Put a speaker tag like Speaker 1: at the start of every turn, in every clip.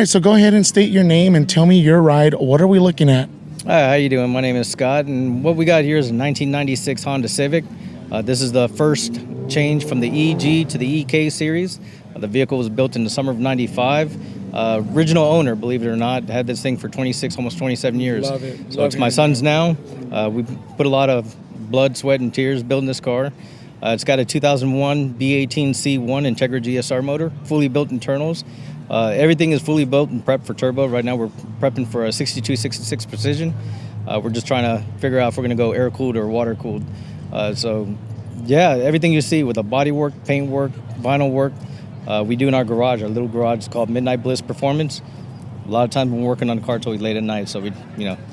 Speaker 1: right, so go ahead and state your name and tell me your ride. What are we looking at?
Speaker 2: Hi, how you doing? My name is Scott, and what we got here is a 1996 Honda Civic. This is the first change from the EG to the EK series. The vehicle was built in the summer of '95. Original owner, believe it or not, had this thing for 26, almost 27 years.
Speaker 1: Love it.
Speaker 2: So it's my son's now. We put a lot of blood, sweat, and tears building this car. It's got a 2001 B18C1 Integra GSR motor, fully built internals. Everything is fully built and prepped for turbo. Right now we're prepping for a 6266 Precision. We're just trying to figure out if we're going to go air-cooled or water-cooled. So, yeah, everything you see with the body work, paint work, vinyl work, we do in our garage. Our little garage is called Midnight Bliss Performance. A lot of times we're working on the car till late at night, so we,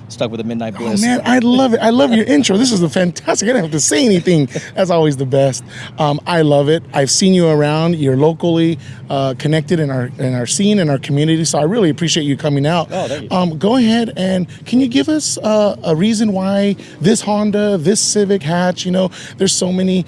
Speaker 2: stuck with the Midnight Bliss.
Speaker 1: Oh, man, I love it. I love your intro. This is a fantastic. I don't have to say anything. That's always the best. I love it. I've seen you around. You're locally connected in our scene, in our community, so I really appreciate you coming out.
Speaker 2: Oh, thank you.
Speaker 1: Go ahead and can you give us a reason why this Honda, this Civic hatch, there's so many,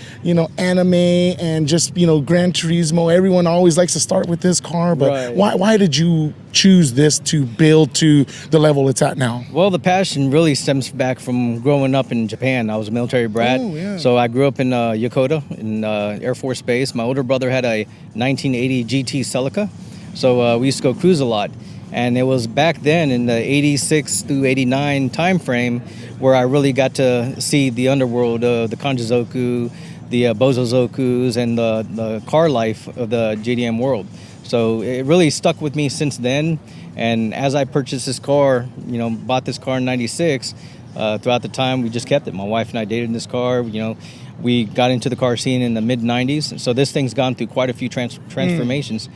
Speaker 1: anime and just, Gran Turismo. Everyone always likes to start with this car, but
Speaker 2: right.
Speaker 1: Why did you choose this to build to the level it's at now?
Speaker 2: Well, the passion really stems back from growing up in Japan. I was a military brat, so I grew up in Yokota in Air Force Base. My older brother had a 1980 GT Celica, so we used to go cruise a lot. And it was back then in the 86 through 89 time frame where I really got to see the underworld, the Kanjizoku, the Bozozokus, and the car life of the JDM world. So it really stuck with me since then. And as I purchased this car, bought this car in '96, throughout the time we just kept it. My wife and I dated in this car. We got into the car scene in the mid '90s. So this thing's gone through quite a few transformations.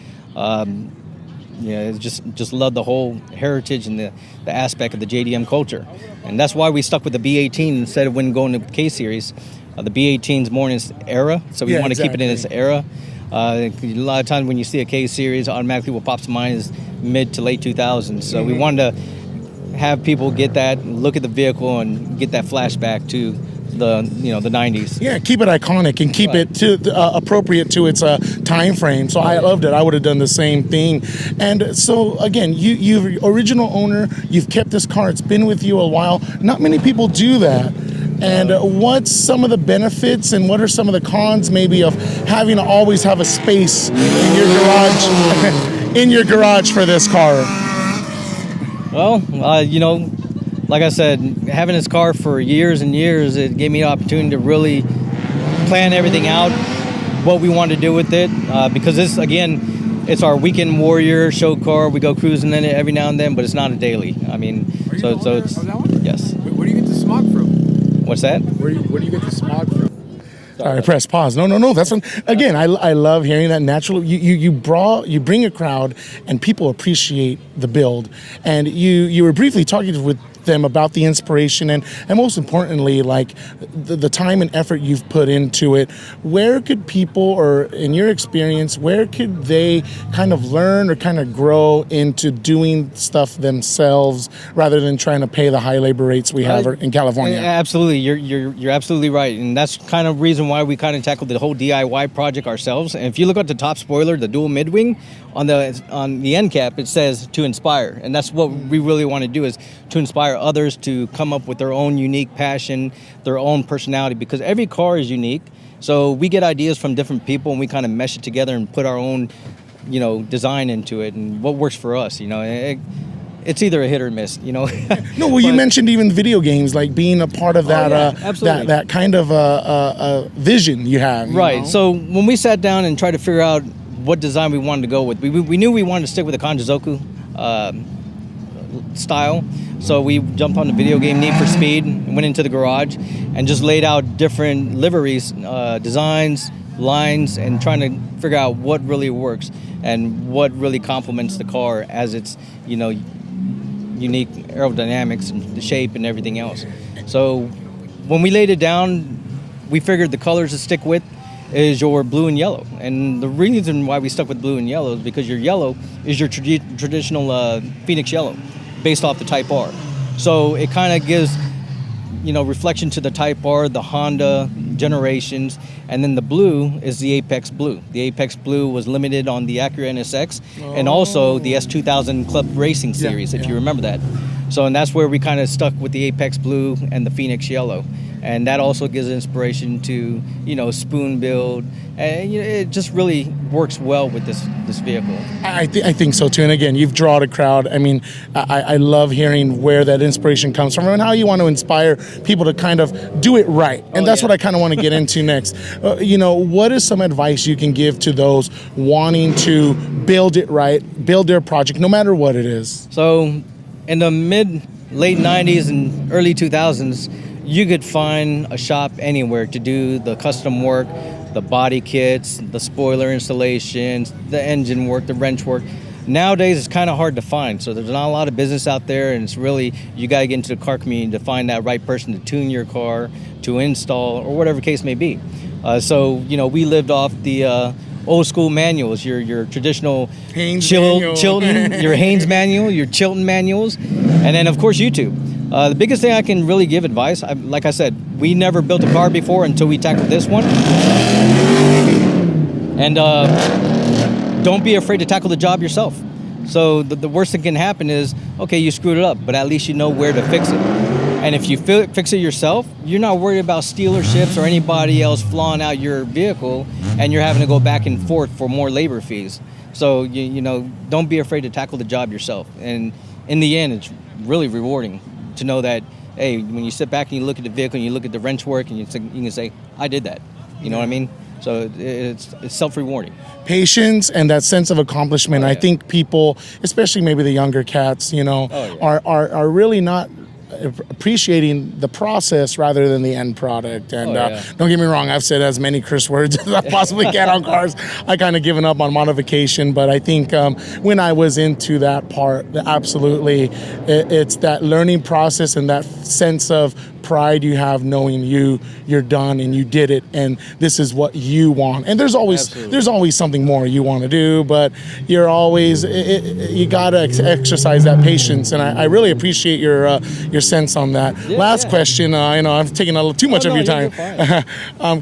Speaker 2: Just love the whole heritage and the aspect of the JDM culture. And that's why we stuck with the B18 instead of when going to K series. The B18's more in its era, so we want to keep it in its era. A lot of times when you see a K series, automatically what pops to mind is mid to late 2000s. So we wanted to have people get that, look at the vehicle, and get that flashback to the 90s.
Speaker 1: Yeah, keep it iconic and keep it to appropriate to its time frame. So I loved it. I would have done the same thing. And so again, you're original owner. You've kept this car. It's been with you a while. Not many people do that. And what's some of the benefits and what are some of the cons maybe of having to always have a space in your garage for this car?
Speaker 2: Well, like I said, having this car for years and years, it gave me the opportunity to really plan everything out, what we want to do with it, because this, again, it's our weekend warrior show car. We go cruising in it every now and then, but it's not a daily. I mean, so it's yes.
Speaker 3: Where do you get the smog from?
Speaker 2: What's that?
Speaker 3: Where do you get the smog from?
Speaker 1: All right, press pause. No. That's one. Again, I love hearing that. Naturally, you bring a crowd, and people appreciate the build. And you were briefly talking with them about the inspiration and most importantly, like the time and effort you've put into it. Where could people, or in your experience, where could they kind of learn or kind of grow into doing stuff themselves rather than trying to pay the high labor rates we have in California?
Speaker 2: Absolutely, you're absolutely right, and that's kind of reason why we kind of tackled the whole DIY project ourselves. And if you look at the top spoiler, the dual mid-wing, on the end cap, it says to inspire, and that's what we really want to do, is to inspire others to come up with their own unique passion, their own personality, because every car is unique. So we get ideas from different people and we kind of mesh it together and put our own, design into it and what works for us. It's either a hit or miss. No,
Speaker 1: well, you mentioned even video games, like being a part of that, that kind of vision you have.
Speaker 2: Right. So when we sat down and tried to figure out what design we wanted to go with, we knew we wanted to stick with the Kanjizoku style. So we jumped on the video game Need for Speed and went into the garage and just laid out different liveries, designs, lines, and trying to figure out what really works and what really complements the car as its, unique aerodynamics and the shape and everything else. So when we laid it down, we figured the colors to stick with is your blue and yellow. And the reason why we stuck with blue and yellow is because your yellow is your traditional Phoenix yellow, based off the Type R. So it kind of gives, reflection to the Type R, the Honda, generations. And then the blue is the Apex Blue. The Apex Blue was limited on the Acura NSX and also the S2000 Club Racing Series, if you remember that. So, and that's where we kind of stuck with the Apex Blue and the Phoenix Yellow. And that also gives inspiration to, spoon build. And it just really works well with this vehicle.
Speaker 1: I think so too. And again, you've drawn a crowd. I mean, I love hearing where that inspiration comes from and how you want to inspire people to kind of do it right. And that's what I kind of want to get into next. What is some advice you can give to those wanting to build it right, build their project, no matter what it is?
Speaker 2: So in the late 90s and early 2000s, you could find a shop anywhere to do the custom work, the body kits, the spoiler installations, the engine work, the wrench work. Nowadays, it's kind of hard to find. So there's not a lot of business out there, and it's really, you got to get into the car community to find that right person to tune your car, to install, or whatever case may be. So we lived off the old school manuals, your traditional Chilton, your Haynes manual, your Chilton manuals, and then of course YouTube. The biggest thing I can really give advice, like I said, we never built a car before until we tackled this one. And don't be afraid to tackle the job yourself. So the worst thing can happen is, okay, you screwed it up, but at least you know where to fix it. And if you fix it yourself, you're not worried about dealerships or anybody else flaws out your vehicle, and you're having to go back and forth for more labor fees. So don't be afraid to tackle the job yourself. And in the end, it's really rewarding to know that, hey, when you sit back and you look at the vehicle and you look at the wrench work and you can say, I did that. You know what I mean? So it's self-rewarding.
Speaker 1: Patience and that sense of accomplishment. I think people, especially maybe the younger cats, are really not appreciating the process rather than the end product. And don't get me wrong, I've said as many curse words as I possibly can on cars. I kind of given up on modification, but I think when I was into that part, absolutely, it's that learning process and that sense of pride you have knowing you're done and you did it and this is what you want. And there's always something more you want to do, but you're always you gotta exercise that patience. And I really appreciate your sense on that. Last question. I've taken too much of your time.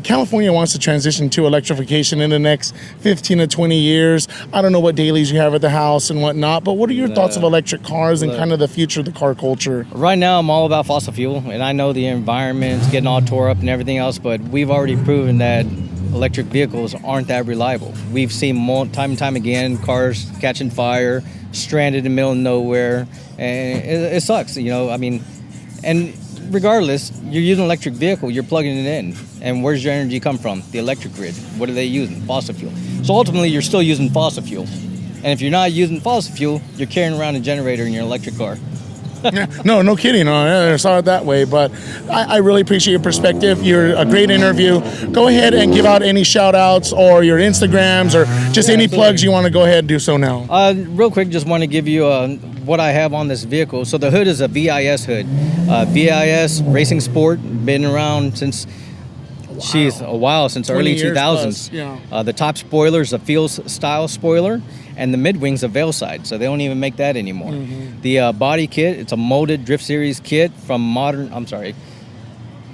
Speaker 1: California wants to transition to electrification in the next 15 to 20 years. I don't know what dailies you have at the house and whatnot, but what are your thoughts of electric cars and kind of the future of the car culture?
Speaker 2: Right now, I'm all about fossil fuel, and I know the environment's getting all tore up and everything else, but we've already proven that electric vehicles aren't that reliable. We've seen time and time again cars catching fire, stranded in the middle of nowhere, and it sucks, and regardless, you're using an electric vehicle, you're plugging it in, and where's your energy come from? The electric grid. What are they using? Fossil fuel. So ultimately, you're still using fossil fuel, and if you're not using fossil fuel, you're carrying around a generator in your electric car.
Speaker 1: No kidding. I saw it that way, but I really appreciate your perspective. You're a great interview. Go ahead and give out any shout outs or your Instagrams or just any plugs you want to go ahead and do so now.
Speaker 2: Real quick, just want to give you what I have on this vehicle. So the hood is a VIS hood. VIS Racing Sport, been around since a while, since early 2000s. The top spoiler is a field style spoiler, and the mid wing's a veil side, so they don't even make that anymore. The body kit, it's a molded Drift Series kit from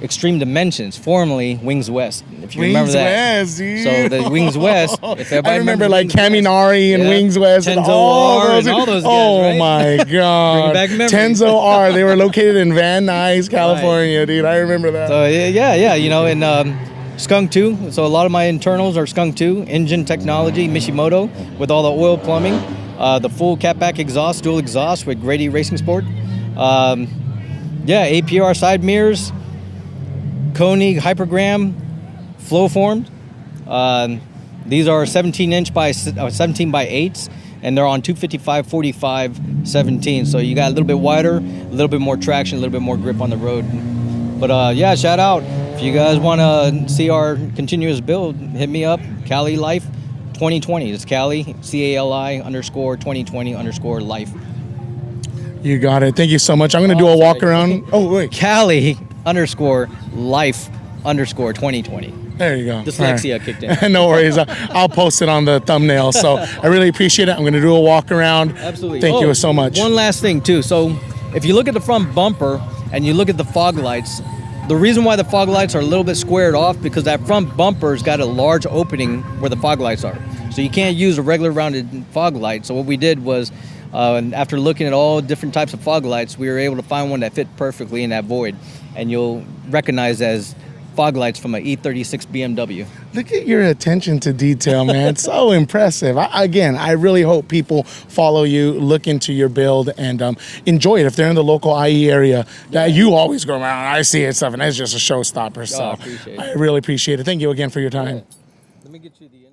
Speaker 2: Extreme Dimensions, formerly Wings West. If you remember that.
Speaker 1: West, yeah.
Speaker 2: So the Wings West. If
Speaker 1: I remember like Caminari and Wings West
Speaker 2: Tenzo
Speaker 1: and all
Speaker 2: R
Speaker 1: those.
Speaker 2: and all those guys,
Speaker 1: oh my God.
Speaker 2: Bring back memories.
Speaker 1: Tenzo R. They were located in Van Nuys, California, dude. I remember that.
Speaker 2: So and Skunk 2. So a lot of my internals are Skunk 2, engine technology, Mishimoto, with all the oil plumbing, the full catback exhaust, dual exhaust with Grady Racing Sport. APR side mirrors, Koenig Hypergram, flow formed. These are 17 by 8s, and they're on 255/45 17. So you got a little bit wider, a little bit more traction, a little bit more grip on the road. But shout out. If you guys want to see our continuous build, hit me up, Cali Life 2020. It's Cali, CALI_2020_life.
Speaker 1: You got it. Thank you so much. I'm going to do a walk around. Oh, wait.
Speaker 2: Cali_life_2020.
Speaker 1: There you go.
Speaker 2: Dyslexia kicked in.
Speaker 1: No worries. I'll post it on the thumbnail. So I really appreciate it. I'm going to do a walk around.
Speaker 2: Absolutely.
Speaker 1: Thank you so much.
Speaker 2: One last thing, too. So if you look at the front bumper and you look at the fog lights, The reason why the fog lights are a little bit squared off because that front bumper's got a large opening where the fog lights are. So you can't use a regular rounded fog light. So what we did was, after looking at all different types of fog lights, we were able to find one that fit perfectly in that void. And you'll recognize as fog lights from an E36 BMW.
Speaker 1: Look at your attention to detail, man. So impressive. I really hope people follow you, look into your build, and enjoy it. If they're in the local IE area, that you always go around. I see it stuff, and that's just a showstopper. So
Speaker 2: I appreciate it.
Speaker 1: I really appreciate it. Thank you again for your time.
Speaker 2: Let me get you the